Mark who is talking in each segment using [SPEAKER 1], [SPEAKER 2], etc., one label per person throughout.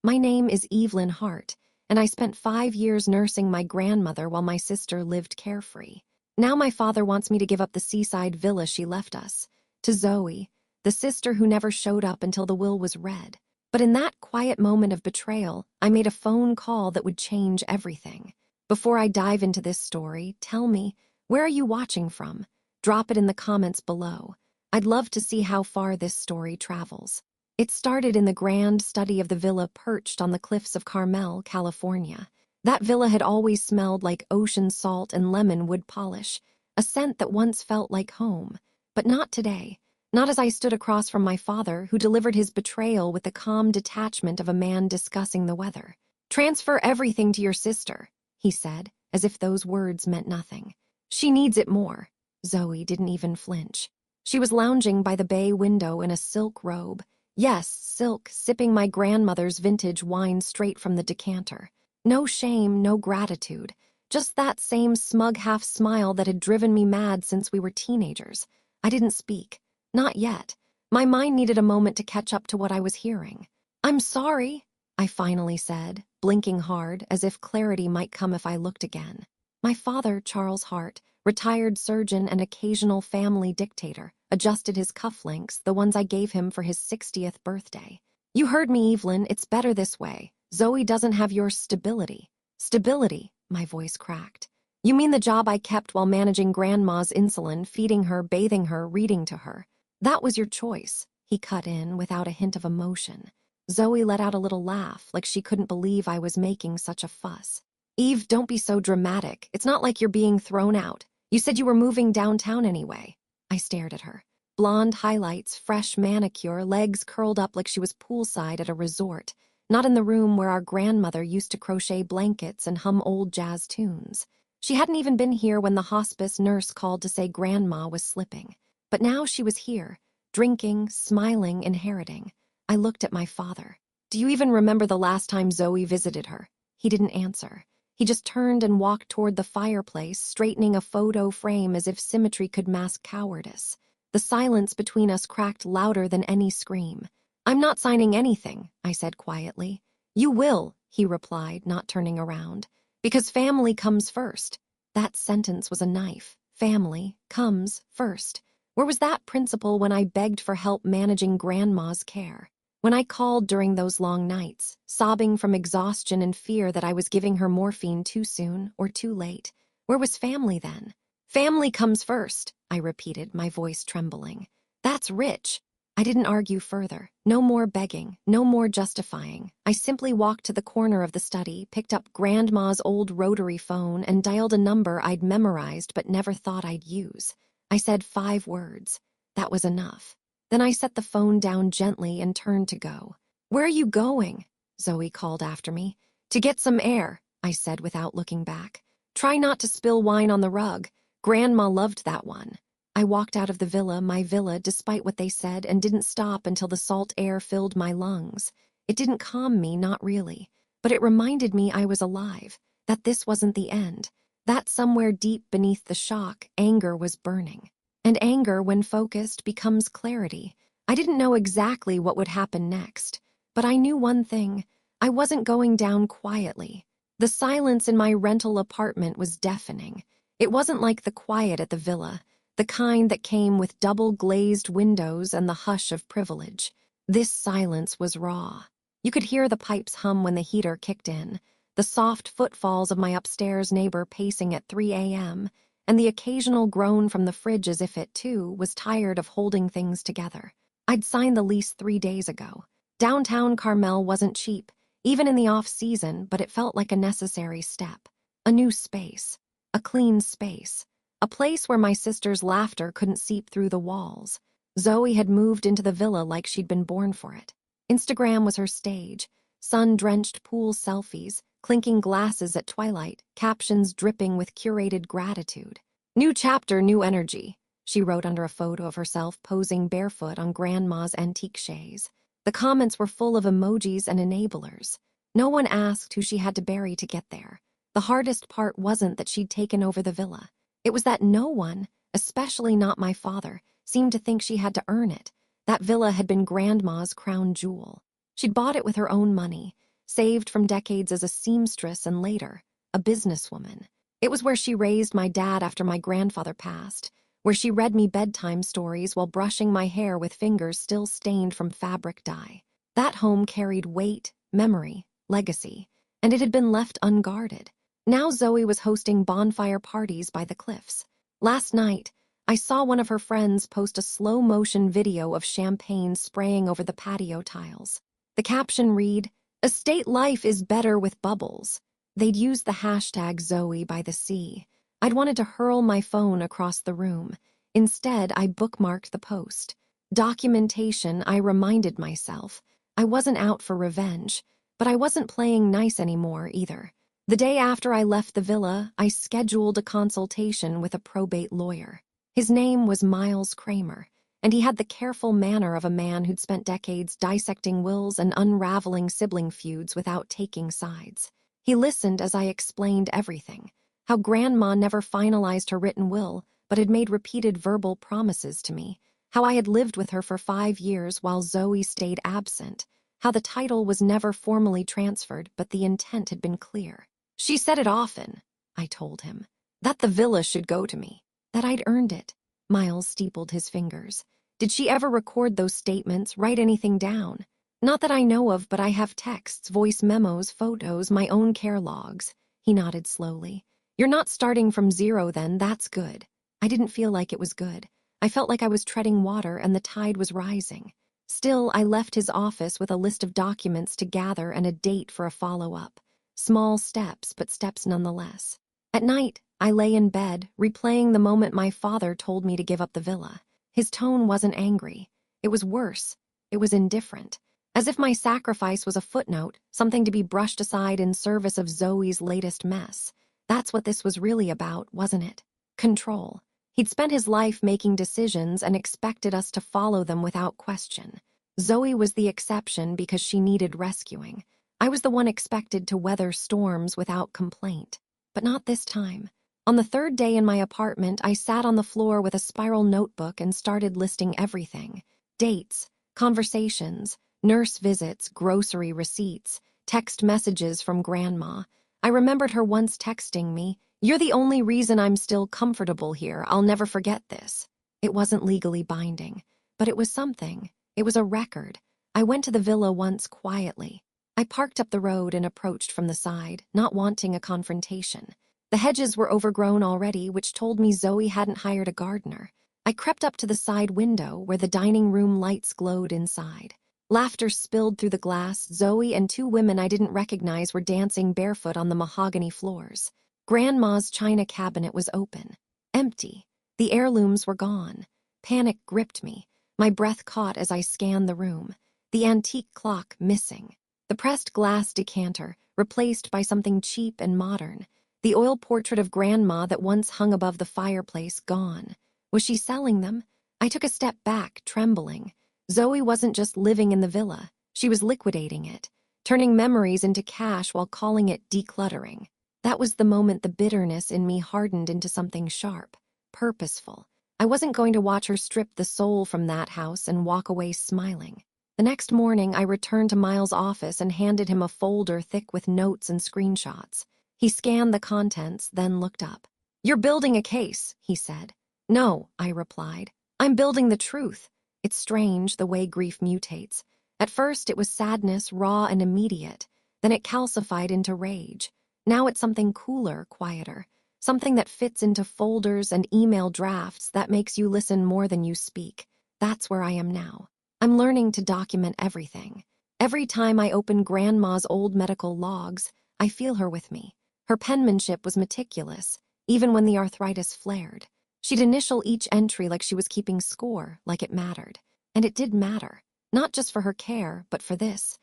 [SPEAKER 1] My name is Evelyn Hart, and I spent 5 years nursing my grandmother while my sister lived carefree. Now my father wants me to give up the seaside villa she left us to Zoe, the sister who never showed up until the will was read. But in that quiet moment of betrayal, I made a phone call that would change everything. Before I dive into this story, tell me, where are you watching from? Drop it in the comments below. I'd love to see how far this story travels. It started in the grand study of the villa perched on the cliffs of Carmel, California. That villa had always smelled like ocean salt and lemon wood polish, a scent that once felt like home. But not today. Not as I stood across from my father, who delivered his betrayal with the calm detachment of a man discussing the weather. "Transfer everything to your sister," he said, as if those words meant nothing. "She needs it more." Zoe didn't even flinch. She was lounging by the bay window in a silk robe. Yes, silk, sipping my grandmother's vintage wine straight from the decanter. No shame, no gratitude. Just that same smug half-smile that had driven me mad since we were teenagers. I didn't speak. Not yet. My mind needed a moment to catch up to what I was hearing. "I'm sorry," I finally said, blinking hard, as if clarity might come if I looked again. My father, Charles Hart, retired surgeon and occasional family dictator, adjusted his cufflinks, the ones I gave him for his 60th birthday. "You heard me, Evelyn. It's better this way. Zoe doesn't have your stability." "Stability," my voice cracked. "You mean the job I kept while managing Grandma's insulin, feeding her, bathing her, reading to her? That was your choice," he cut in without a hint of emotion. Zoe let out a little laugh, like she couldn't believe I was making such a fuss. "Eve, don't be so dramatic. It's not like you're being thrown out. You said you were moving downtown anyway." I stared at her. Blonde highlights, fresh manicure, legs curled up like she was poolside at a resort, not in the room where our grandmother used to crochet blankets and hum old jazz tunes. She hadn't even been here when the hospice nurse called to say Grandma was slipping. But now she was here, drinking, smiling, inheriting. I looked at my father. "Do you even remember the last time Zoe visited her?" He didn't answer. He just turned and walked toward the fireplace, straightening a photo frame as if symmetry could mask cowardice. The silence between us cracked louder than any scream. "I'm not signing anything," I said quietly. "You will," he replied, not turning around. "Because family comes first." That sentence was a knife. Family comes first. Where was that principle when I begged for help managing Grandma's care? When I called during those long nights, sobbing from exhaustion and fear that I was giving her morphine too soon or too late? Where was family then? "Family comes first," I repeated, my voice trembling. "That's rich." I didn't argue further. No more begging, no more justifying. I simply walked to the corner of the study, picked up Grandma's old rotary phone, and dialed a number I'd memorized but never thought I'd use. I said 5 words. That was enough. Then I set the phone down gently and turned to go. "Where are you going?" Zoe called after me. "To get some air," I said without looking back. "Try not to spill wine on the rug. Grandma loved that one." I walked out of the villa, my villa, despite what they said, and didn't stop until the salt air filled my lungs. It didn't calm me, not really, but it reminded me I was alive, that this wasn't the end, that somewhere deep beneath the shock, anger was burning. And anger, when focused, becomes clarity. I didn't know exactly what would happen next, but I knew one thing: I wasn't going down quietly. The silence in my rental apartment was deafening. It wasn't like the quiet at the villa, the kind that came with double-glazed windows and the hush of privilege. This silence was raw. You could hear the pipes hum when the heater kicked in, the soft footfalls of my upstairs neighbor pacing at 3 a.m., and the occasional groan from the fridge as if it, too, was tired of holding things together. I'd signed the lease 3 days ago. Downtown Carmel wasn't cheap, even in the off-season, but it felt like a necessary step. A new space. A clean space. A place where my sister's laughter couldn't seep through the walls. Zoe had moved into the villa like she'd been born for it. Instagram was her stage. Sun-drenched pool selfies, clinking glasses at twilight, captions dripping with curated gratitude. "New chapter, new energy," she wrote under a photo of herself posing barefoot on Grandma's antique chaise. The comments were full of emojis and enablers. No one asked who she had to bury to get there. The hardest part wasn't that she'd taken over the villa. It was that no one, especially not my father, seemed to think she had to earn it. That villa had been Grandma's crown jewel. She'd bought it with her own money, saved from decades as a seamstress and later, a businesswoman. It was where she raised my dad after my grandfather passed, where she read me bedtime stories while brushing my hair with fingers still stained from fabric dye. That home carried weight, memory, legacy, and it had been left unguarded. Now Zoe was hosting bonfire parties by the cliffs. Last night, I saw one of her friends post a slow-motion video of champagne spraying over the patio tiles. The caption read, "Estate life is better with bubbles." They'd used the hashtag Zoe by the sea. I'd wanted to hurl my phone across the room. Instead, I bookmarked the post. Documentation, I reminded myself. I wasn't out for revenge, but I wasn't playing nice anymore either. The day after I left the villa, I scheduled a consultation with a probate lawyer. His name was Miles Kramer, and he had the careful manner of a man who'd spent decades dissecting wills and unraveling sibling feuds without taking sides. He listened as I explained everything, how Grandma never finalized her written will, but had made repeated verbal promises to me, how I had lived with her for 5 years while Zoe stayed absent, how the title was never formally transferred, but the intent had been clear. She said it often, I told him, that the villa should go to me, that I'd earned it. Miles steepled his fingers. Did she ever record those statements, write anything down? Not that I know of, but I have texts, voice memos, photos, my own care logs. He nodded slowly. You're not starting from zero then, that's good. I didn't feel like it was good. I felt like I was treading water and the tide was rising. Still, I left his office with a list of documents to gather and a date for a follow-up. Small steps, but steps nonetheless. At night, I lay in bed, replaying the moment my father told me to give up the villa. His tone wasn't angry. It was worse. It was indifferent. As if my sacrifice was a footnote, something to be brushed aside in service of Zoe's latest mess. That's what this was really about, wasn't it? Control. He'd spent his life making decisions and expected us to follow them without question. Zoe was the exception because she needed rescuing. I was the one expected to weather storms without complaint. But not this time. On the third day in my apartment, I sat on the floor with a spiral notebook and started listing everything. Dates, conversations, nurse visits, grocery receipts, text messages from Grandma. I remembered her once texting me, "You're the only reason I'm still comfortable here. I'll never forget this." It wasn't legally binding, but it was something. It was a record. I went to the villa once quietly. I parked up the road and approached from the side, not wanting a confrontation. The hedges were overgrown already, which told me Zoe hadn't hired a gardener. I crept up to the side window where the dining room lights glowed inside. Laughter spilled through the glass. Zoe and 2 women I didn't recognize were dancing barefoot on the mahogany floors. Grandma's china cabinet was open, empty. The heirlooms were gone. Panic gripped me. My breath caught as I scanned the room. The antique clock missing. The pressed glass decanter, replaced by something cheap and modern. The oil portrait of Grandma that once hung above the fireplace gone. Was she selling them? I took a step back, trembling. Zoe wasn't just living in the villa. She was liquidating it, turning memories into cash while calling it decluttering. That was the moment the bitterness in me hardened into something sharp, purposeful. I wasn't going to watch her strip the soul from that house and walk away smiling. The next morning, I returned to Miles' office and handed him a folder thick with notes and screenshots. He scanned the contents, then looked up. "You're building a case," he said. "No," I replied. "I'm building the truth." It's strange the way grief mutates. At first, it was sadness, raw and immediate. Then it calcified into rage. Now it's something cooler, quieter. Something that fits into folders and email drafts that makes you listen more than you speak. That's where I am now. I'm learning to document everything. Every time I open Grandma's old medical logs, I feel her with me. Her penmanship was meticulous, even when the arthritis flared. She'd initial each entry like she was keeping score, like it mattered. And it did matter. Not just for her care, but for this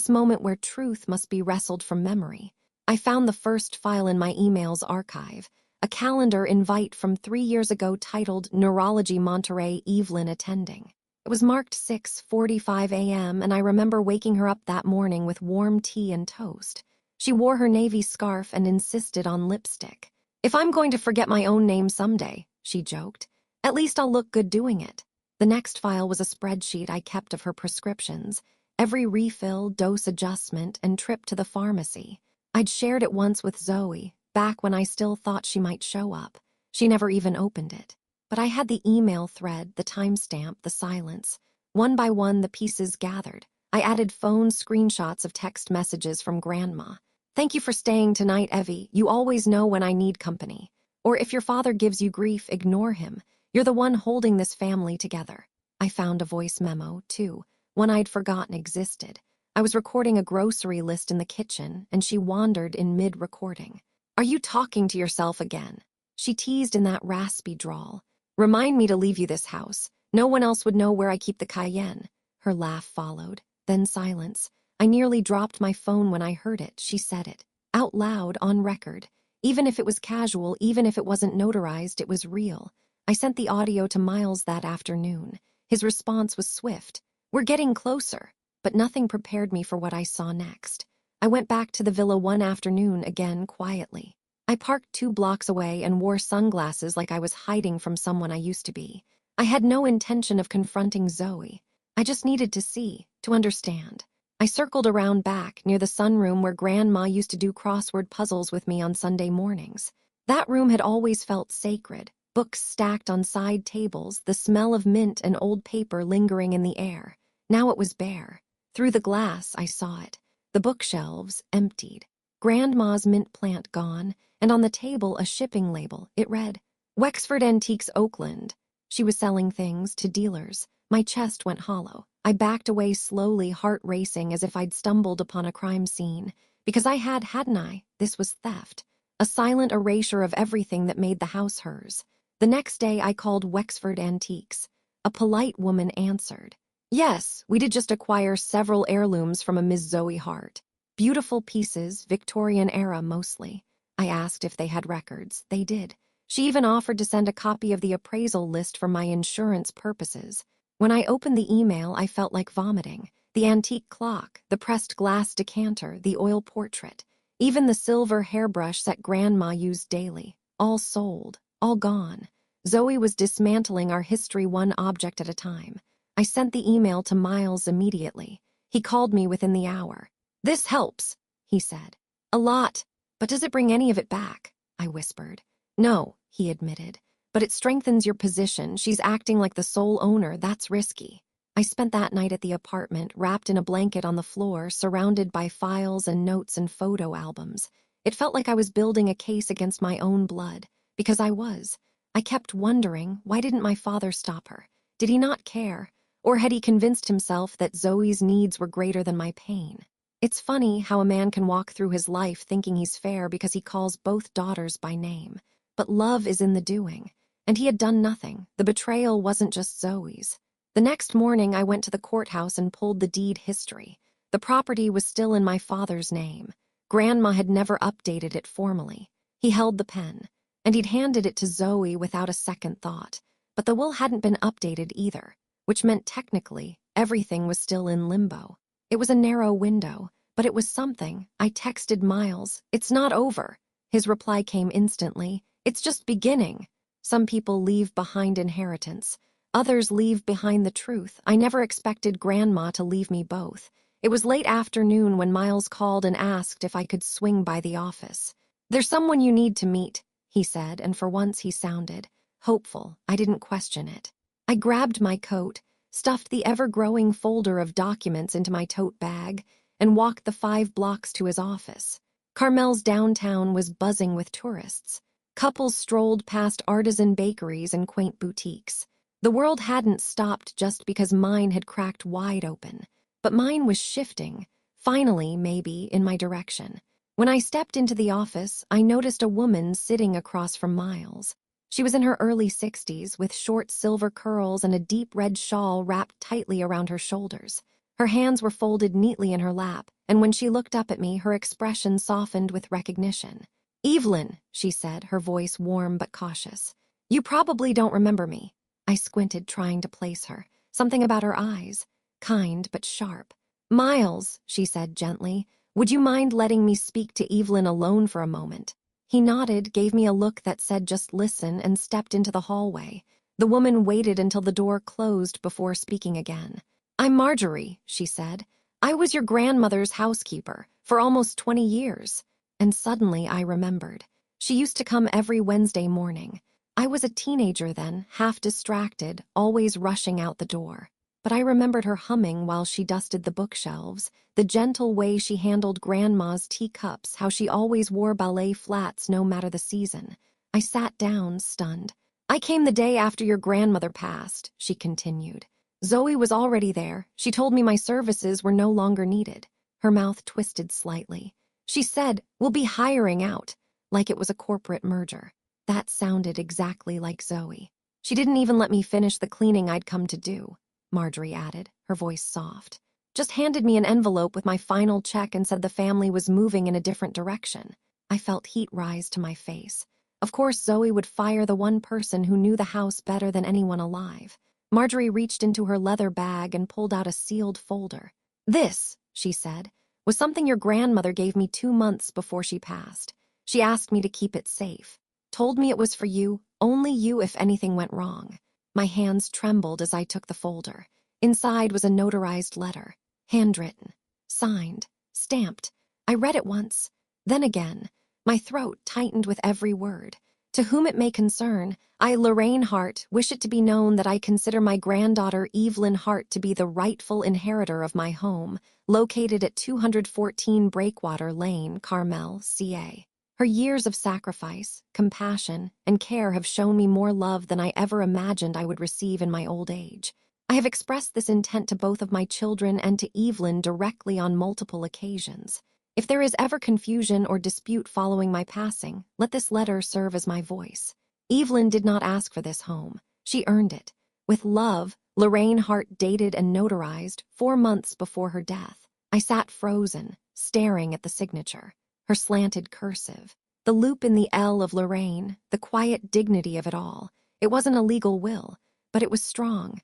[SPEAKER 1] moment where truth must be wrestled from memory. I found the first file in my emails archive, a calendar invite from 3 years ago titled Neurology Monterey Evelyn Attending. It was marked 6:45 a.m., and I remember waking her up that morning with warm tea and toast. She wore her navy scarf and insisted on lipstick. "If I'm going to forget my own name someday," she joked, "at least I'll look good doing it." The next file was a spreadsheet I kept of her prescriptions, Every refill, dose adjustment, and trip to the pharmacy. I'd shared it once with Zoe, back when I still thought she might show up. She never even opened it. But I had the email thread, the timestamp, the silence. One by one, the pieces gathered. I added phone screenshots of text messages from Grandma. "Thank you for staying tonight, Evie. You always know when I need company." Or, "If your father gives you grief, ignore him. You're the one holding this family together." I found a voice memo, too, one I'd forgotten existed. I was recording a grocery list in the kitchen, and she wandered in mid-recording. "Are you talking to yourself again?" She teased in that raspy drawl. "Remind me to leave you this house. No one else would know where I keep the Cayenne." Her laugh followed, then silence. I nearly dropped my phone when I heard it. She said it, out loud, on record. Even if it was casual, even if it wasn't notarized, it was real. I sent the audio to Miles that afternoon. His response was swift. "We're getting closer." But nothing prepared me for what I saw next. I went back to the villa one afternoon, again quietly. I parked 2 blocks away and wore sunglasses like I was hiding from someone I used to be. I had no intention of confronting Zoe. I just needed to see, to understand. I circled around back, near the sunroom where Grandma used to do crossword puzzles with me on Sunday mornings. That room had always felt sacred, books stacked on side tables, the smell of mint and old paper lingering in the air. Now it was bare. Through the glass, I saw it. The bookshelves emptied. Grandma's mint plant gone, and on the table a shipping label. It read, "Wexford Antiques, Oakland." She was selling things to dealers. My chest went hollow. I backed away slowly, heart racing as if I'd stumbled upon a crime scene. Because hadn't I? This was theft. A silent erasure of everything that made the house hers. The next day I called Wexford Antiques. A polite woman answered. "Yes, we did just acquire several heirlooms from a Miss Zoe Hart. Beautiful pieces, Victorian era mostly." I asked if they had records. They did. She even offered to send a copy of the appraisal list for my insurance purposes. When I opened the email, I felt like vomiting. The antique clock, the pressed glass decanter, the oil portrait, even the silver hairbrush that Grandma used daily. All sold, all gone. Zoe was dismantling our history one object at a time. I sent the email to Miles immediately. He called me within the hour. "This helps," he said. "A lot. But does it bring any of it back?" I whispered. "No," he admitted. "But it strengthens your position. She's acting like the sole owner. That's risky." I spent that night at the apartment, wrapped in a blanket on the floor, surrounded by files and notes and photo albums. It felt like I was building a case against my own blood. Because I was. I kept wondering, why didn't my father stop her? Did he not care? Or had he convinced himself that Zoe's needs were greater than my pain? It's funny how a man can walk through his life thinking he's fair because he calls both daughters by name. But love is in the doing. And he had done nothing. The betrayal wasn't just Zoe's. The next morning, I went to the courthouse and pulled the deed history. The property was still in my father's name. Grandma had never updated it formally. He held the pen, and he'd handed it to Zoe without a second thought. But the will hadn't been updated either, which meant technically everything was still in limbo. It was a narrow window, but it was something. I texted Miles, "It's not over." His reply came instantly, "It's just beginning." Some people leave behind inheritance. Others leave behind the truth. I never expected Grandma to leave me both. It was late afternoon when Miles called and asked if I could swing by the office. "There's someone you need to meet," he said, and for once he sounded hopeful. I didn't question it. I grabbed my coat, stuffed the ever-growing folder of documents into my tote bag, and walked the 5 blocks to his office. Carmel's downtown was buzzing with tourists. Couples strolled past artisan bakeries and quaint boutiques. The world hadn't stopped just because mine had cracked wide open, but mine was shifting, finally, maybe, in my direction. When I stepped into the office, I noticed a woman sitting across from Miles. She was in her early 60s, with short silver curls and a deep red shawl wrapped tightly around her shoulders. Her hands were folded neatly in her lap, and when she looked up at me, her expression softened with recognition. "Evelyn," she said, her voice warm but cautious. "You probably don't remember me." I squinted, trying to place her. Something about her eyes. Kind but sharp. "Miles," she said gently, "would you mind letting me speak to Evelyn alone for a moment?" He nodded, gave me a look that said just listen, and stepped into the hallway. The woman waited until the door closed before speaking again. "I'm Marjorie," she said. I was your grandmother's housekeeper for almost 20 years. And suddenly I remembered. She used to come every Wednesday morning. I was a teenager then, half distracted, always rushing out the door. But I remembered her humming while she dusted the bookshelves, the gentle way she handled Grandma's teacups, how she always wore ballet flats no matter the season. I sat down, stunned. I came the day after your grandmother passed, she continued. Zoe was already there. She told me my services were no longer needed. Her mouth twisted slightly. She said, "We'll be hiring out," like it was a corporate merger. That sounded exactly like Zoe. She didn't even let me finish the cleaning I'd come to do, Marjorie added, her voice soft. Just handed me an envelope with my final check and said the family was moving in a different direction. I felt heat rise to my face. Of course, Zoe would fire the one person who knew the house better than anyone alive. Marjorie reached into her leather bag and pulled out a sealed folder. "This," she said, "was something your grandmother gave me 2 months before she passed. She asked me to keep it safe. Told me it was for you, only you if anything went wrong." My hands trembled as I took the folder. Inside was a notarized letter, handwritten, signed, stamped. I read it once, then again. My throat tightened with every word. "To whom it may concern, I, Lorraine Hart, wish it to be known that I consider my granddaughter Evelyn Hart to be the rightful inheritor of my home, located at 214 Breakwater Lane, Carmel, CA. Her years of sacrifice, compassion, and care have shown me more love than I ever imagined I would receive in my old age. I have expressed this intent to both of my children and to Evelyn directly on multiple occasions. If there is ever confusion or dispute following my passing, let this letter serve as my voice. Evelyn did not ask for this home. She earned it. With love, Lorraine Hart, dated and notarized 4 months before her death." I sat frozen, staring at the signature. Her slanted cursive, the loop in the L of Lorraine, the quiet dignity of it all. It wasn't a legal will, but it was strong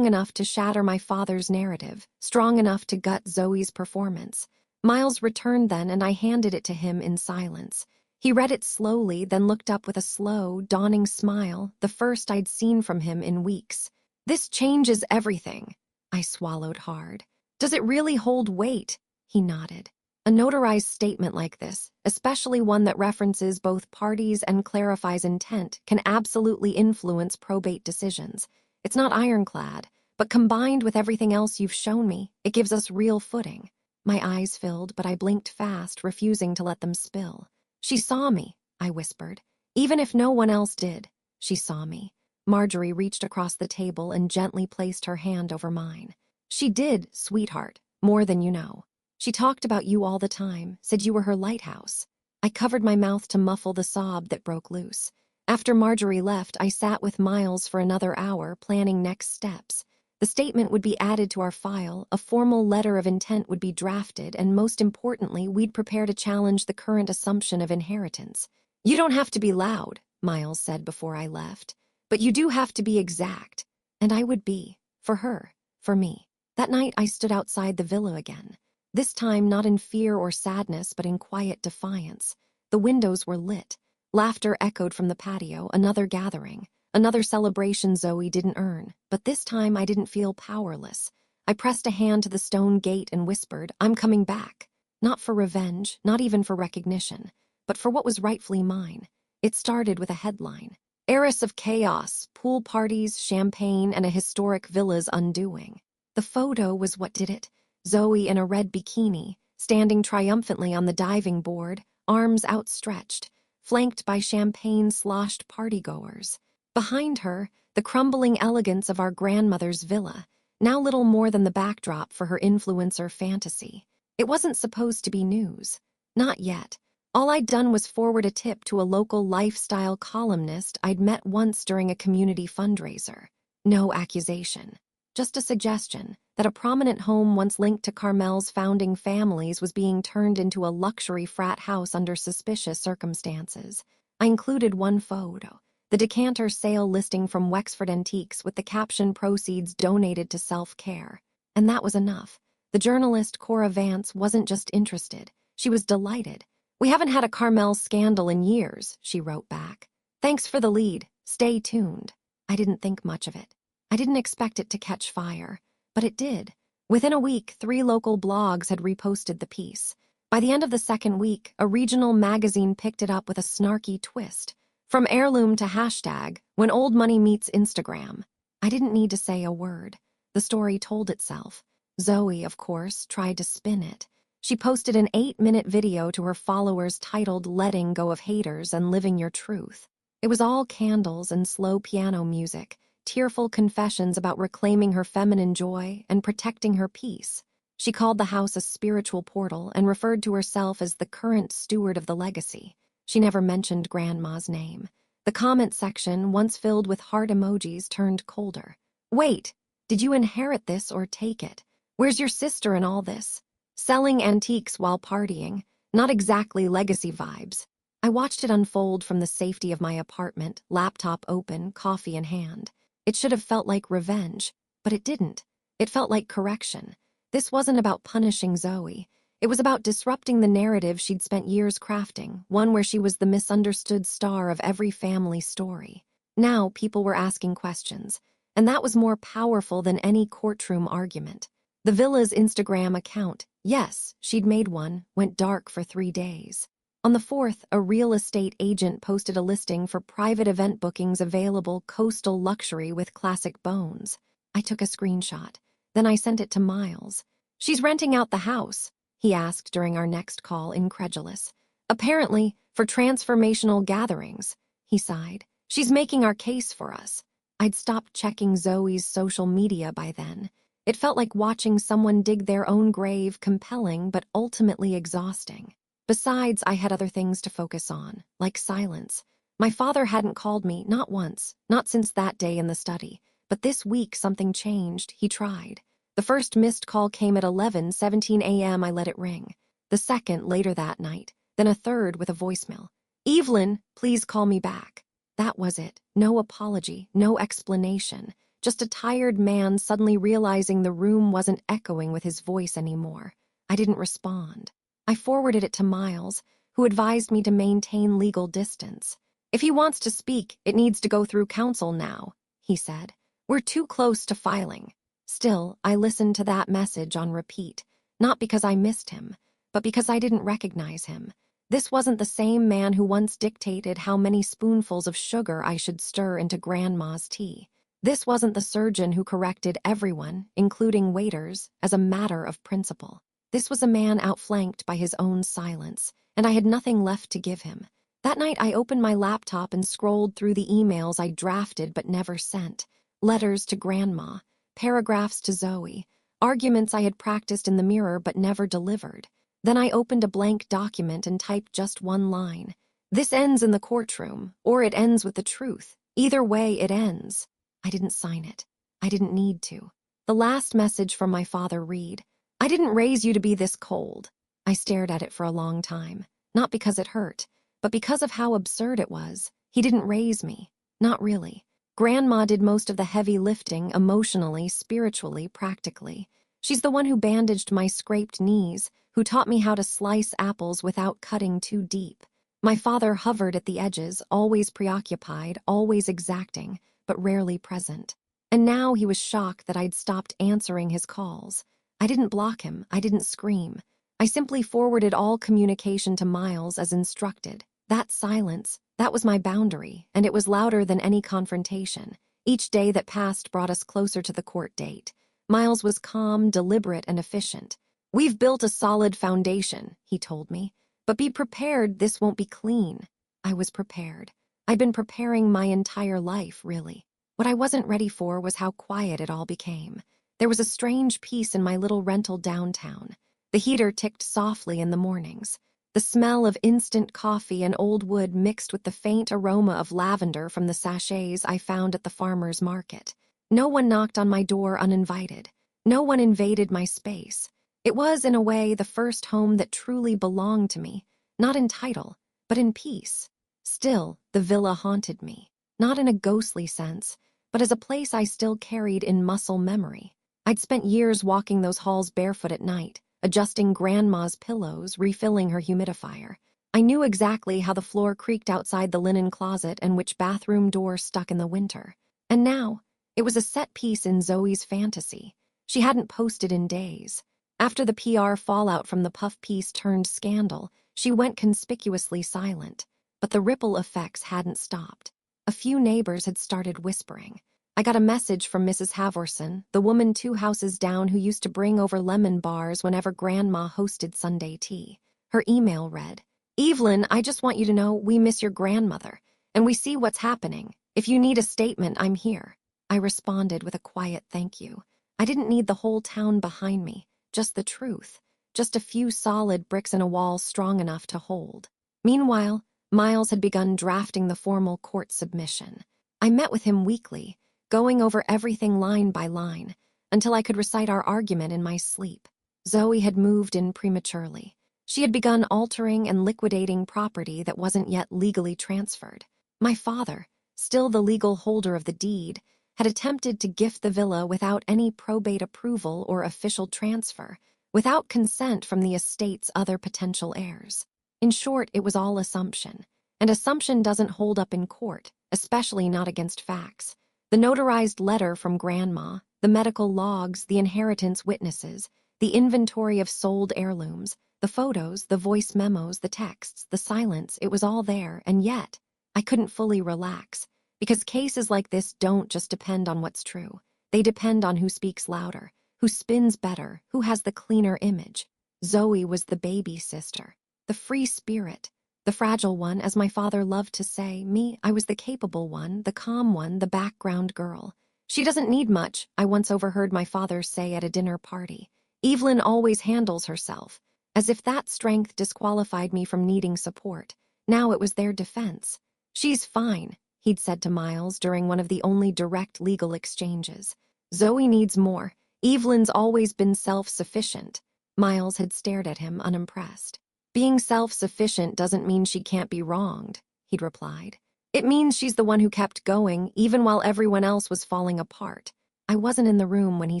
[SPEAKER 1] enough to shatter my father's narrative, strong enough to gut Zoe's performance. Miles returned then, and I handed it to him in silence. He read it slowly, then looked up with a slow, dawning smile, the first I'd seen from him in weeks. "This changes everything." I swallowed hard. "Does it really hold weight?" He nodded. "A notarized statement like this, especially one that references both parties and clarifies intent, can absolutely influence probate decisions. It's not ironclad, but combined with everything else you've shown me, it gives us real footing." My eyes filled, but I blinked fast, refusing to let them spill. "She saw me," I whispered. "Even if no one else did, she saw me." Marjorie reached across the table and gently placed her hand over mine. "She did, sweetheart, more than you know. She talked about you all the time, said you were her lighthouse." I covered my mouth to muffle the sob that broke loose. After Marjorie left, I sat with Miles for another hour, planning next steps. The statement would be added to our file, a formal letter of intent would be drafted, and most importantly, we'd prepare to challenge the current assumption of inheritance. "You don't have to be loud," Miles said before I left, "but you do have to be exact." And I would be, for her, for me. That night I stood outside the villa again. This time not in fear or sadness, but in quiet defiance. The windows were lit. Laughter echoed from the patio, another gathering. Another celebration Zoe didn't earn, but this time I didn't feel powerless. I pressed a hand to the stone gate and whispered, "I'm coming back." Not for revenge, not even for recognition, but for what was rightfully mine. It started with a headline: "Heiress of Chaos, Pool Parties, Champagne, and a Historic Villa's Undoing." The photo was what did it. Zoe in a red bikini, standing triumphantly on the diving board, arms outstretched, flanked by champagne-sloshed partygoers. Behind her, the crumbling elegance of our grandmother's villa, now little more than the backdrop for her influencer fantasy. It wasn't supposed to be news. Not yet. All I'd done was forward a tip to a local lifestyle columnist I'd met once during a community fundraiser. No accusation. Just a suggestion that a prominent home once linked to Carmel's founding families was being turned into a luxury frat house under suspicious circumstances. I included one photo. The decanter sale listing from Wexford Antiques with the caption "Proceeds donated to self-care." And that was enough. The journalist Cora Vance wasn't just interested. She was delighted. "We haven't had a Carmel scandal in years," she wrote back. "Thanks for the lead. Stay tuned." I didn't think much of it. I didn't expect it to catch fire, but it did. Within a week, 3 local blogs had reposted the piece. By the end of the second week, a regional magazine picked it up with a snarky twist. From heirloom to hashtag, when old money meets Instagram. I didn't need to say a word. The story told itself. Zoe, of course, tried to spin it. She posted an 8-minute video to her followers titled "Letting Go of Haters and Living Your Truth." It was all candles and slow piano music, tearful confessions about reclaiming her feminine joy and protecting her peace. She called the house a spiritual portal and referred to herself as the current steward of the legacy. She never mentioned Grandma's name. The comment section, once filled with heart emojis, turned colder. Wait, did you inherit this or take it? Where's your sister in all this? Selling antiques while partying, not exactly legacy vibes. I watched it unfold from the safety of my apartment, laptop open, coffee in hand. It should have felt like revenge, but it didn't. It felt like correction. This wasn't about punishing Zoe. It was about disrupting the narrative she'd spent years crafting, one where she was the misunderstood star of every family story. Now people were asking questions, and that was more powerful than any courtroom argument. The villa's Instagram account, yes, she'd made one, went dark for 3 days. On the 4th, a real estate agent posted a listing for private event bookings available coastal luxury with classic bones. I took a screenshot. Then I sent it to Miles. "She's renting out the house," he asked during our next call, incredulous. "Apparently, for transformational gatherings," he sighed. "She's making our case for us." I'd stopped checking Zoe's social media by then. It felt like watching someone dig their own grave, compelling but ultimately exhausting. Besides, I had other things to focus on, like silence. My father hadn't called me, not once, not since that day in the study. But this week something changed. He tried. The first missed call came at 11:17 a.m. I let it ring. The second later that night. Then a third with a voicemail. "Evelyn, please call me back." That was it. No apology, no explanation. Just a tired man suddenly realizing the room wasn't echoing with his voice anymore. I didn't respond. I forwarded it to Miles, who advised me to maintain legal distance. "If he wants to speak, it needs to go through counsel now," he said. "We're too close to filing." Still, I listened to that message on repeat, not because I missed him, but because I didn't recognize him. This wasn't the same man who once dictated how many spoonfuls of sugar I should stir into Grandma's tea. This wasn't the surgeon who corrected everyone, including waiters, as a matter of principle. This was a man outflanked by his own silence, and I had nothing left to give him. That night I opened my laptop and scrolled through the emails I drafted but never sent. Letters to Grandma, paragraphs to Zoe, arguments I had practiced in the mirror but never delivered. Then I opened a blank document and typed just one line. "This ends in the courtroom, or it ends with the truth. Either way, it ends." I didn't sign it. I didn't need to. The last message from my father read, "I didn't raise you to be this cold." I stared at it for a long time, not because it hurt, but because of how absurd it was. He didn't raise me. Not really. Grandma did most of the heavy lifting emotionally, spiritually, practically. She's the one who bandaged my scraped knees, who taught me how to slice apples without cutting too deep. My father hovered at the edges, always preoccupied, always exacting, but rarely present. And now he was shocked that I'd stopped answering his calls. I didn't block him. I didn't scream. I simply forwarded all communication to Miles as instructed. That silence, that was my boundary, and it was louder than any confrontation. Each day that passed brought us closer to the court date. Miles was calm, deliberate, and efficient. "We've built a solid foundation," he told me. "But be prepared, this won't be clean." I was prepared. I'd been preparing my entire life, really. What I wasn't ready for was how quiet it all became. There was a strange peace in my little rental downtown. The heater ticked softly in the mornings. The smell of instant coffee and old wood mixed with the faint aroma of lavender from the sachets I found at the farmer's market. No one knocked on my door uninvited. No one invaded my space. It was, in a way, the first home that truly belonged to me, not in title, but in peace. Still, the villa haunted me, not in a ghostly sense, but as a place I still carried in muscle memory. I'd spent years walking those halls barefoot at night, adjusting Grandma's pillows, refilling her humidifier. I knew exactly how the floor creaked outside the linen closet and which bathroom door stuck in the winter. And now, it was a set piece in Zoe's fantasy. She hadn't posted in days. After the PR fallout from the Puff piece turned scandal, she went conspicuously silent. But the ripple effects hadn't stopped. A few neighbors had started whispering. I got a message from Mrs. Havorson, the woman 2 houses down who used to bring over lemon bars whenever Grandma hosted Sunday tea. Her email read, "Evelyn, I just want you to know we miss your grandmother, and we see what's happening. If you need a statement, I'm here." I responded with a quiet thank you. I didn't need the whole town behind me, just the truth, just a few solid bricks in a wall strong enough to hold. Meanwhile, Miles had begun drafting the formal court submission. I met with him weekly, going over everything line by line, until I could recite our argument in my sleep. Zoe had moved in prematurely. She had begun altering and liquidating property that wasn't yet legally transferred. My father, still the legal holder of the deed, had attempted to gift the villa without any probate approval or official transfer, without consent from the estate's other potential heirs. In short, it was all assumption, and assumption doesn't hold up in court, especially not against facts. The notarized letter from Grandma, the medical logs, the inheritance witnesses, the inventory of sold heirlooms, the photos, the voice memos, the texts, the silence, it was all there, and yet I couldn't fully relax, because cases like this don't just depend on what's true. They depend on who speaks louder, who spins better, who has the cleaner image. Zoe was the baby sister, the free spirit, the fragile one, as my father loved to say. Me, I was the capable one, the calm one, the background girl. "She doesn't need much," I once overheard my father say at a dinner party. "Evelyn always handles herself," as if that strength disqualified me from needing support. Now it was their defense. "She's fine," he'd said to Miles during one of the only direct legal exchanges. "Zoe needs more. Evelyn's always been self-sufficient." Miles had stared at him, unimpressed. "Being self-sufficient doesn't mean she can't be wronged," he'd replied. "It means she's the one who kept going, even while everyone else was falling apart." I wasn't in the room when he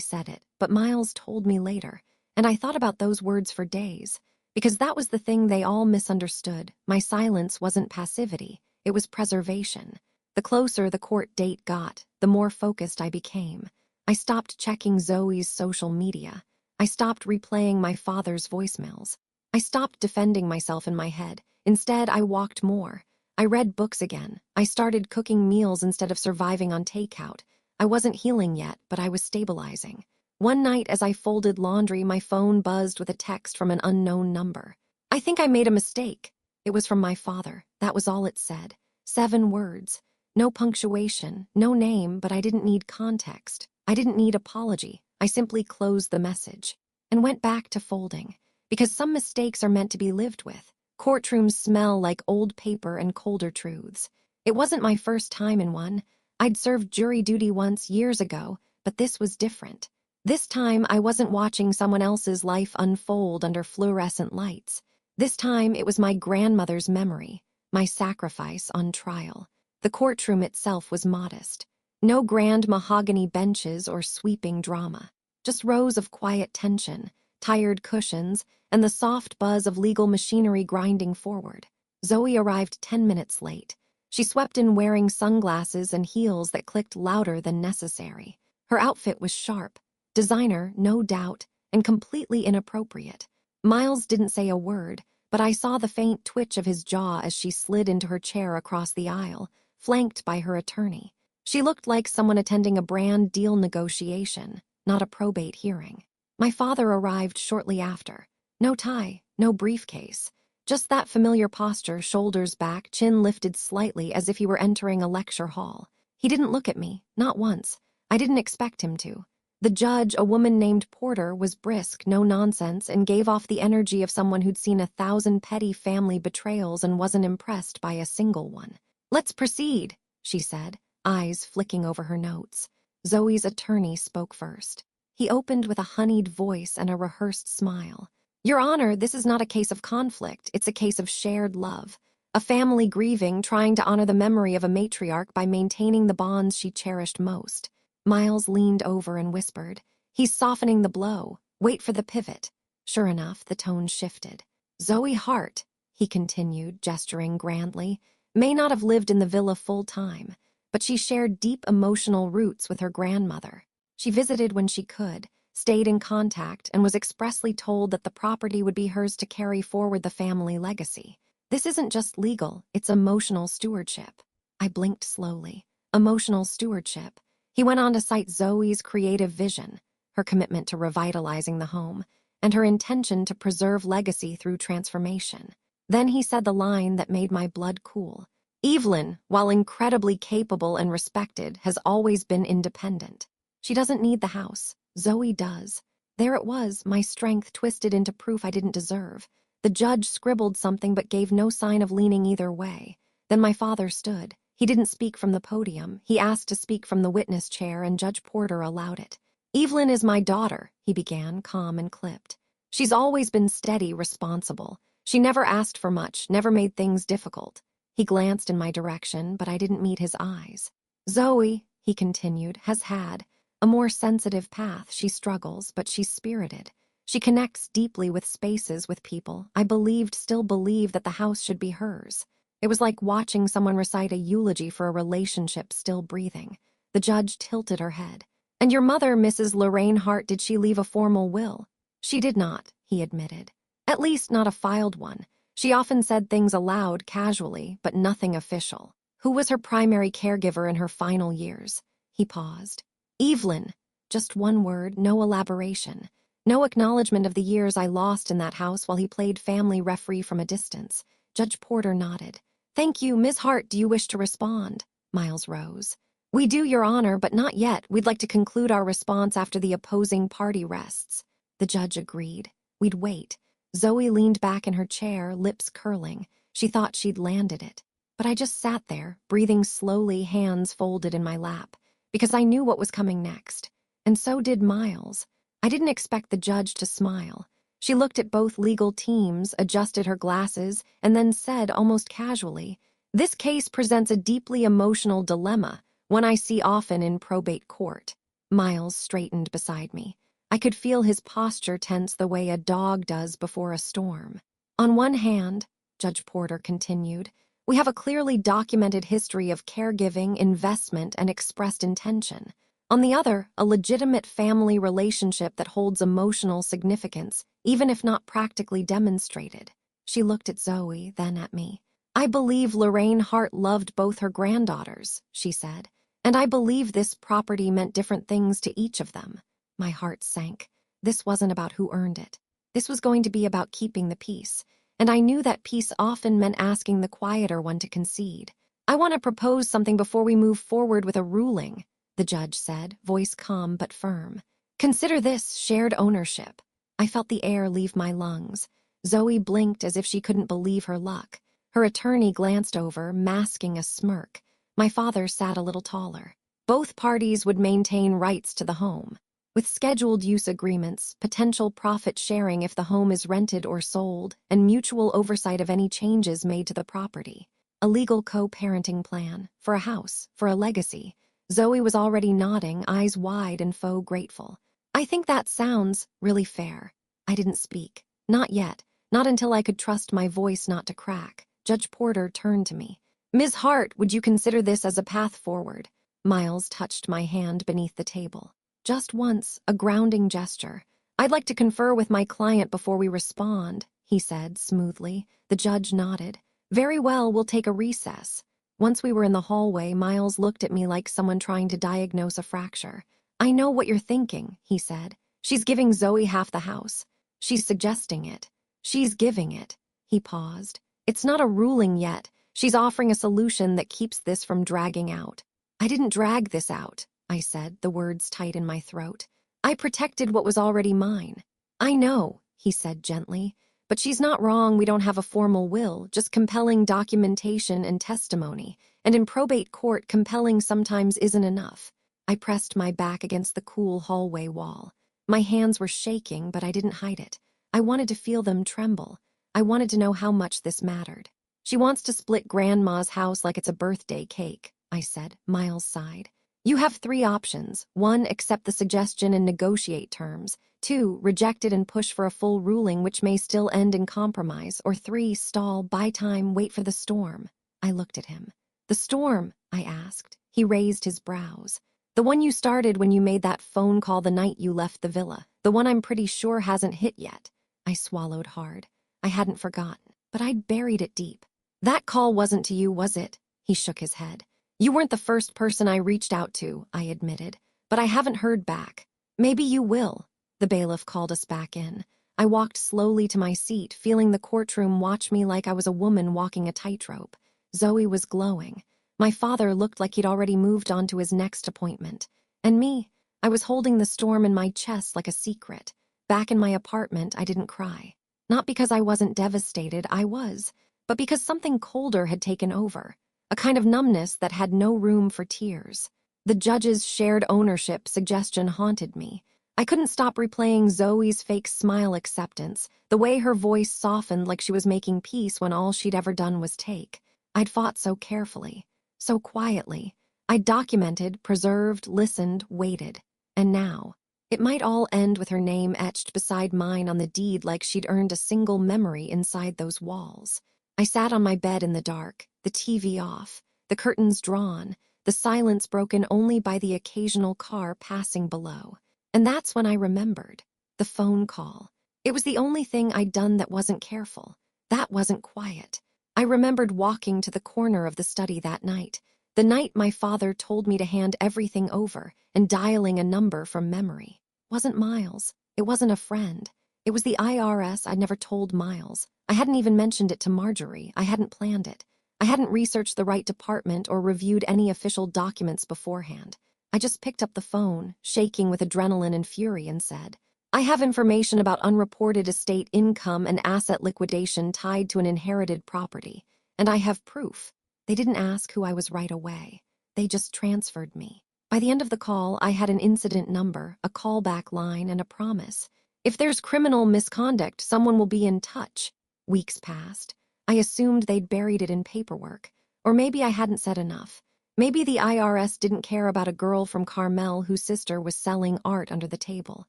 [SPEAKER 1] said it, but Miles told me later, and I thought about those words for days, because that was the thing they all misunderstood. My silence wasn't passivity, it was preservation. The closer the court date got, the more focused I became. I stopped checking Zoe's social media. I stopped replaying my father's voicemails. I stopped defending myself in my head. Instead, I walked more. I read books again. I started cooking meals instead of surviving on takeout. I wasn't healing yet, but I was stabilizing. One night, as I folded laundry, my phone buzzed with a text from an unknown number. "I think I made a mistake." It was from my father. That was all it said. 7 words. No punctuation, no name, but I didn't need context. I didn't need apology. I simply closed the message and went back to folding. Because some mistakes are meant to be lived with. Courtrooms smell like old paper and colder truths. It wasn't my first time in one. I'd served jury duty once years ago, but this was different. This time, I wasn't watching someone else's life unfold under fluorescent lights. This time, it was my grandmother's memory, my sacrifice on trial. The courtroom itself was modest. No grand mahogany benches or sweeping drama. Just rows of quiet tension, tired cushions, and the soft buzz of legal machinery grinding forward. Zoe arrived 10 minutes late. She swept in wearing sunglasses and heels that clicked louder than necessary. Her outfit was sharp, designer, no doubt, and completely inappropriate. Miles didn't say a word, but I saw the faint twitch of his jaw as she slid into her chair across the aisle, flanked by her attorney. She looked like someone attending a brand deal negotiation, not a probate hearing. My father arrived shortly after. No tie, no briefcase. Just that familiar posture, shoulders back, chin lifted slightly as if he were entering a lecture hall. He didn't look at me, not once. I didn't expect him to. The judge, a woman named Porter, was brisk, no nonsense, and gave off the energy of someone who'd seen 1,000 petty family betrayals and wasn't impressed by a single one. "Let's proceed," she said, eyes flicking over her notes. Zoe's attorney spoke first. He opened with a honeyed voice and a rehearsed smile. "Your Honor, this is not a case of conflict, it's a case of shared love. A family grieving, trying to honor the memory of a matriarch by maintaining the bonds she cherished most." Miles leaned over and whispered, "He's softening the blow. Wait for the pivot." Sure enough, the tone shifted. "Zoe Hart," he continued, gesturing grandly, "may not have lived in the villa full time, but she shared deep emotional roots with her grandmother. She visited when she could, stayed in contact, and was expressly told that the property would be hers to carry forward the family legacy. This isn't just legal, it's emotional stewardship. I blinked slowly. Emotional stewardship. He went on to cite Zoe's creative vision, her commitment to revitalizing the home, and her intention to preserve legacy through transformation. Then he said the line that made my blood cool. Evelyn, while incredibly capable and respected, has always been independent. She doesn't need the house. Zoe does. There it was, my strength twisted into proof I didn't deserve. The judge scribbled something but gave no sign of leaning either way. Then my father stood. He didn't speak from the podium. He asked to speak from the witness chair, and Judge Porter allowed it. Evelyn is my daughter, he began, calm and clipped. She's always been steady, responsible. She never asked for much, never made things difficult. He glanced in my direction, but I didn't meet his eyes. Zoe, he continued, has had a more sensitive path. She struggles, but she's spirited. She connects deeply with spaces, with people. I still believe that the house should be hers. It was like watching someone recite a eulogy for a relationship still breathing. The judge tilted her head. And your mother, Mrs. Lorraine Hart, did she leave a formal will? She did not, he admitted. At least not a filed one. She often said things aloud, casually, but nothing official. Who was her primary caregiver in her final years? He paused. Evelyn. Just one word, no elaboration. No acknowledgement of the years I lost in that house while he played family referee from a distance. Judge Porter nodded. Thank you, Ms. Hart, do you wish to respond? Miles rose. We do, Your Honor, but not yet. We'd like to conclude our response after the opposing party rests. The judge agreed. We'd wait. Zoe leaned back in her chair, lips curling. She thought she'd landed it. But I just sat there, breathing slowly, hands folded in my lap, because I knew what was coming next. And so did Miles. I didn't expect the judge to smile. She looked at both legal teams, adjusted her glasses, and then said almost casually, "This case presents a deeply emotional dilemma, one I see often in probate court." Miles straightened beside me. I could feel his posture tense the way a dog does before a storm. On one hand, Judge Porter continued, we have a clearly documented history of caregiving, investment, and expressed intention. On the other, a legitimate family relationship that holds emotional significance, even if not practically demonstrated. She looked at Zoe, then at me. I believe Lorraine Hart loved both her granddaughters, she said, and I believe this property meant different things to each of them. My heart sank. This wasn't about who earned it. This was going to be about keeping the peace, and I knew that peace often meant asking the quieter one to concede. I want to propose something before we move forward with a ruling, the judge said, voice calm but firm. Consider this shared ownership. I felt the air leave my lungs. Zoe blinked as if she couldn't believe her luck. Her attorney glanced over, masking a smirk. My father sat a little taller. Both parties would maintain rights to the home, with scheduled use agreements, potential profit sharing if the home is rented or sold, and mutual oversight of any changes made to the property. A legal co-parenting plan, for a house, for a legacy. Zoe was already nodding, eyes wide and faux grateful. I think that sounds really fair. I didn't speak. Not yet. Not until I could trust my voice not to crack. Judge Porter turned to me. Ms. Hart, would you consider this as a path forward? Miles touched my hand beneath the table. Just once, a grounding gesture. I'd like to confer with my client before we respond, he said smoothly. The judge nodded. Very well, we'll take a recess. Once we were in the hallway, Miles looked at me like someone trying to diagnose a fracture. I know what you're thinking, he said. She's giving Zoe half the house. She's suggesting it. She's giving it. He paused. It's not a ruling yet. She's offering a solution that keeps this from dragging out. I didn't drag this out, I said, the words tight in my throat. I protected what was already mine. I know, he said gently, but she's not wrong. We don't have a formal will, just compelling documentation and testimony, and in probate court, compelling sometimes isn't enough. I pressed my back against the cool hallway wall. My hands were shaking, but I didn't hide it. I wanted to feel them tremble. I wanted to know how much this mattered. She wants to split Grandma's house like it's a birthday cake, I said. Miles sighed. You have 3 options. 1, accept the suggestion and negotiate terms. 2, reject it and push for a full ruling which may still end in compromise. Or 3, stall, buy time, wait for the storm. I looked at him. The storm, I asked. He raised his brows. The one you started when you made that phone call the night you left the villa. The one I'm pretty sure hasn't hit yet. I swallowed hard. I hadn't forgotten, but I'd buried it deep. That call wasn't to you, was it? He shook his head. You weren't the first person I reached out to, I admitted, but I haven't heard back. Maybe you will. The bailiff called us back in. I walked slowly to my seat, feeling the courtroom watch me like I was a woman walking a tightrope. Zoe was glowing. My father looked like he'd already moved on to his next appointment. And me, I was holding the storm in my chest like a secret. Back in my apartment, I didn't cry. Not because I wasn't devastated, I was, but because something colder had taken over. A kind of numbness that had no room for tears. The judge's shared ownership suggestion haunted me. I couldn't stop replaying Zoe's fake smile acceptance, the way her voice softened like she was making peace when all she'd ever done was take. I'd fought so carefully, so quietly. I'd documented, preserved, listened, waited. And now, it might all end with her name etched beside mine on the deed like she'd earned a single memory inside those walls. I sat on my bed in the dark, the TV off, the curtains drawn, the silence broken only by the occasional car passing below. And that's when I remembered. The phone call. It was the only thing I'd done that wasn't careful. That wasn't quiet. I remembered walking to the corner of the study that night. The night my father told me to hand everything over and dialing a number from memory. It wasn't Miles. It wasn't a friend. It was the IRS. I'd never told Miles. I hadn't even mentioned it to Marjorie. I hadn't planned it. I hadn't researched the right department or reviewed any official documents beforehand. I just picked up the phone, shaking with adrenaline and fury, and said, I have information about unreported estate income and asset liquidation tied to an inherited property, and I have proof. They didn't ask who I was right away. They just transferred me. By the end of the call, I had an incident number, a callback line, and a promise. If there's criminal misconduct, someone will be in touch. Weeks passed. I assumed they'd buried it in paperwork. Or maybe I hadn't said enough. Maybe the IRS didn't care about a girl from Carmel whose sister was selling art under the table.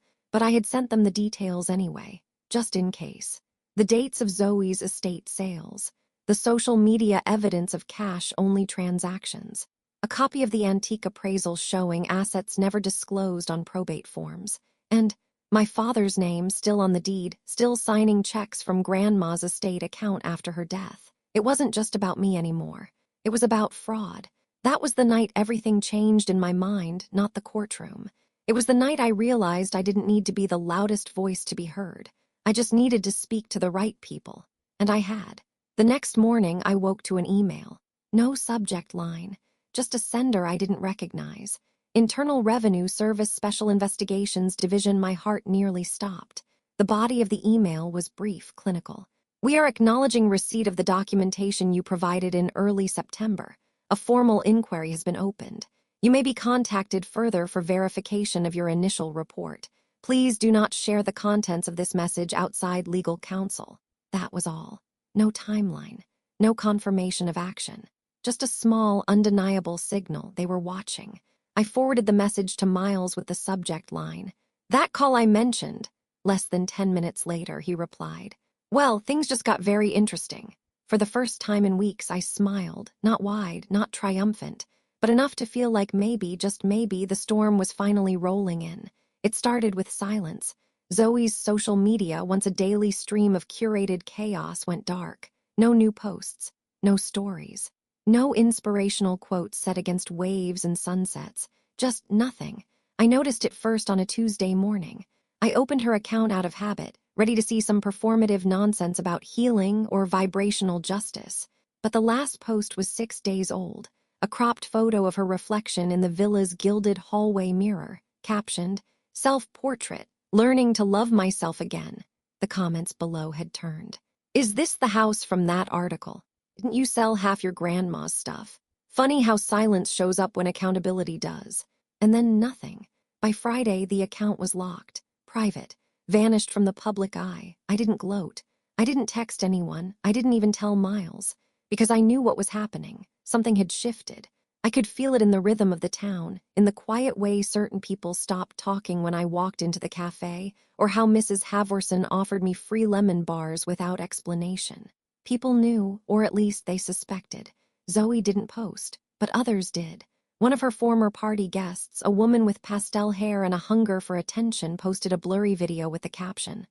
[SPEAKER 1] But I had sent them the details anyway, just in case. The dates of Zoe's estate sales. The social media evidence of cash-only transactions. A copy of the antique appraisal showing assets never disclosed on probate forms. And my father's name still on the deed, still signing checks from Grandma's estate account after her death. It wasn't just about me anymore. It was about fraud. That was the night everything changed in my mind, not the courtroom. It was the night I realized I didn't need to be the loudest voice to be heard. I just needed to speak to the right people. And I had. The next morning, I woke to an email. No subject line. Just a sender I didn't recognize. Internal Revenue Service Special Investigations Division. My heart nearly stopped. The body of the email was brief, clinical. We are acknowledging receipt of the documentation you provided in early September. A formal inquiry has been opened. You may be contacted further for verification of your initial report. Please do not share the contents of this message outside legal counsel. That was all. No timeline. No confirmation of action. Just a small, undeniable signal they were watching. I forwarded the message to Miles with the subject line. That call I mentioned. Less than 10 minutes later, he replied. Well, things just got very interesting. For the first time in weeks, I smiled, not wide, not triumphant, but enough to feel like maybe, just maybe, the storm was finally rolling in. It started with silence. Zoe's social media, once a daily stream of curated chaos, went dark. No new posts, no stories, no inspirational quotes set against waves and sunsets, just nothing. I noticed it first on a Tuesday morning. I opened her account out of habit, ready to see some performative nonsense about healing or vibrational justice. But the last post was 6 days old, a cropped photo of her reflection in the villa's gilded hallway mirror, captioned, Self-portrait, learning to love myself again. The comments below had turned. Is this the house from that article? Didn't you sell half your grandma's stuff? Funny how silence shows up when accountability does. And then nothing. By Friday, the account was locked, private, vanished from the public eye. I didn't gloat. I didn't text anyone. I didn't even tell Miles. Because I knew what was happening. Something had shifted. I could feel it in the rhythm of the town, in the quiet way certain people stopped talking when I walked into the cafe, or how Mrs. Havorson offered me free lemon bars without explanation. People knew, or at least they suspected. Zoe didn't post, but others did. One of her former party guests, a woman with pastel hair and a hunger for attention, posted a blurry video with the caption,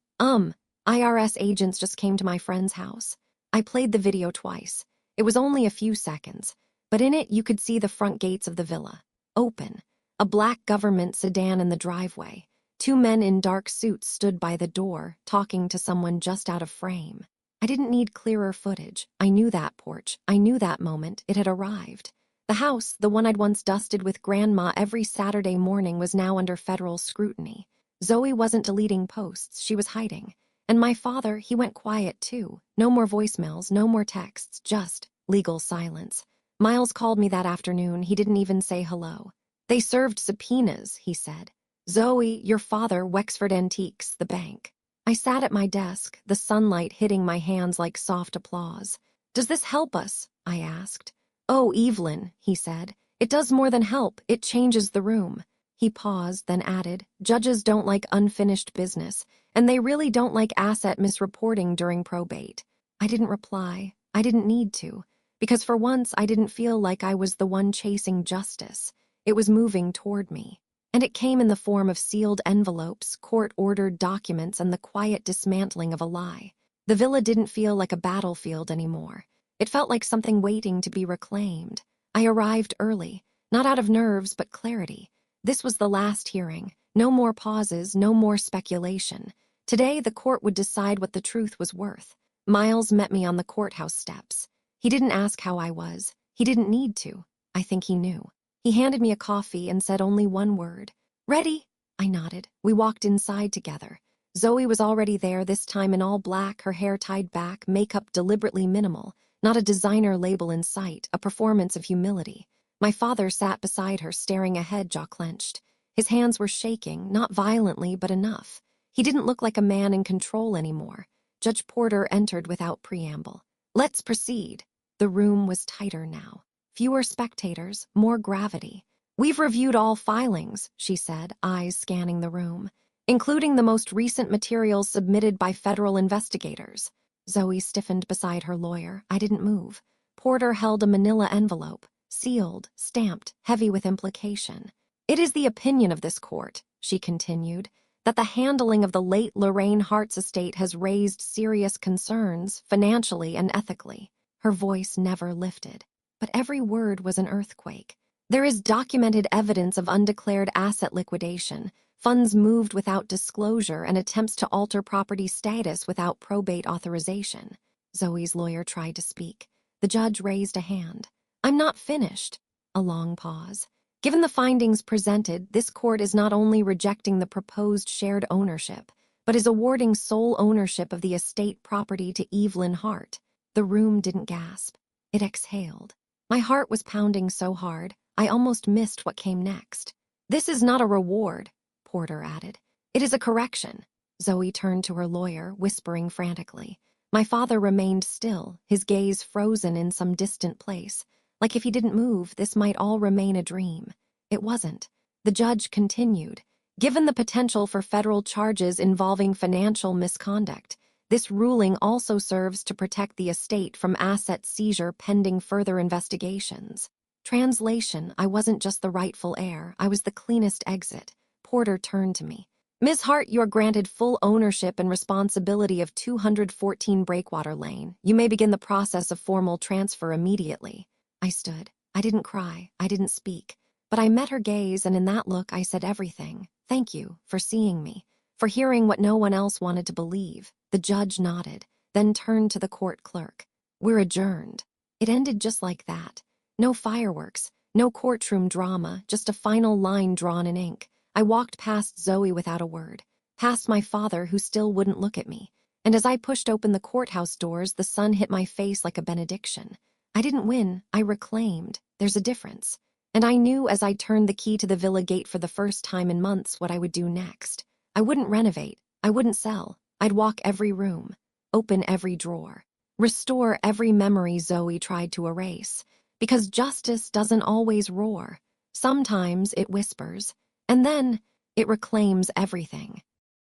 [SPEAKER 1] IRS agents just came to my friend's house. I played the video twice. It was only a few seconds, but in it you could see the front gates of the villa. Open. A black government sedan in the driveway. Two men in dark suits stood by the door, talking to someone just out of frame. I didn't need clearer footage. I knew that porch. I knew that moment. It had arrived. The house, the one I'd once dusted with Grandma every Saturday morning, was now under federal scrutiny. Zoe wasn't deleting posts. She was hiding. And my father, he went quiet too. No more voicemails, no more texts, just legal silence. Miles called me that afternoon. He didn't even say hello. They served subpoenas, he said. Zoe, your father, Wexford Antiques, the bank. I sat at my desk, the sunlight hitting my hands like soft applause. Does this help us? I asked. Oh, Evelyn, he said. It does more than help. It changes the room. He paused, then added, judges don't like unfinished business, and they really don't like asset misreporting during probate. I didn't reply. I didn't need to, because for once I didn't feel like I was the one chasing justice. It was moving toward me. And it came in the form of sealed envelopes, court-ordered documents, and the quiet dismantling of a lie. The villa didn't feel like a battlefield anymore. It felt like something waiting to be reclaimed. I arrived early, not out of nerves but clarity. This was the last hearing. No more pauses, no more speculation. Today the court would decide what the truth was worth. Miles met me on the courthouse steps. He didn't ask how I was. He didn't need to. I think he knew. He handed me a coffee and said only one word. Ready? I nodded. We walked inside together. Zoe was already there, this time in all black, her hair tied back, makeup deliberately minimal, not a designer label in sight, a performance of humility. My father sat beside her, staring ahead, jaw clenched. His hands were shaking, not violently, but enough. He didn't look like a man in control anymore. Judge Porter entered without preamble. Let's proceed. The room was tighter now. Fewer spectators, more gravity. We've reviewed all filings, she said, eyes scanning the room, including the most recent materials submitted by federal investigators. Zoe stiffened beside her lawyer. I didn't move. Porter held a manila envelope, sealed, stamped, heavy with implication. It is the opinion of this court, she continued, that the handling of the late Lorraine Hart's estate has raised serious concerns, financially and ethically. Her voice never lifted. But every word was an earthquake. There is documented evidence of undeclared asset liquidation, funds moved without disclosure, and attempts to alter property status without probate authorization. Zoe's lawyer tried to speak. The judge raised a hand. I'm not finished. A long pause. Given the findings presented, this court is not only rejecting the proposed shared ownership, but is awarding sole ownership of the estate property to Evelyn Hart. The room didn't gasp. It exhaled. My heart was pounding so hard, I almost missed what came next. This is not a reward, Porter added. It is a correction. Zoe turned to her lawyer, whispering frantically. My father remained still, his gaze frozen in some distant place. Like if he didn't move, this might all remain a dream. It wasn't. The judge continued. Given the potential for federal charges involving financial misconduct, this ruling also serves to protect the estate from asset seizure pending further investigations. Translation, I wasn't just the rightful heir, I was the cleanest exit. Porter turned to me. Ms. Hart, you are granted full ownership and responsibility of 214 Breakwater Lane. You may begin the process of formal transfer immediately. I stood. I didn't cry. I didn't speak. But I met her gaze, and in that look I said everything. Thank you for seeing me, for hearing what no one else wanted to believe. The judge nodded, then turned to the court clerk. We're adjourned. It ended just like that. No fireworks, no courtroom drama, just a final line drawn in ink. I walked past Zoe without a word, past my father who still wouldn't look at me. And as I pushed open the courthouse doors, the sun hit my face like a benediction. I didn't win, I reclaimed. There's a difference. And I knew as I turned the key to the villa gate for the first time in months what I would do next. I wouldn't renovate. I wouldn't sell. I'd walk every room, open every drawer, restore every memory Zoe tried to erase. Because justice doesn't always roar. Sometimes it whispers, and then it reclaims everything.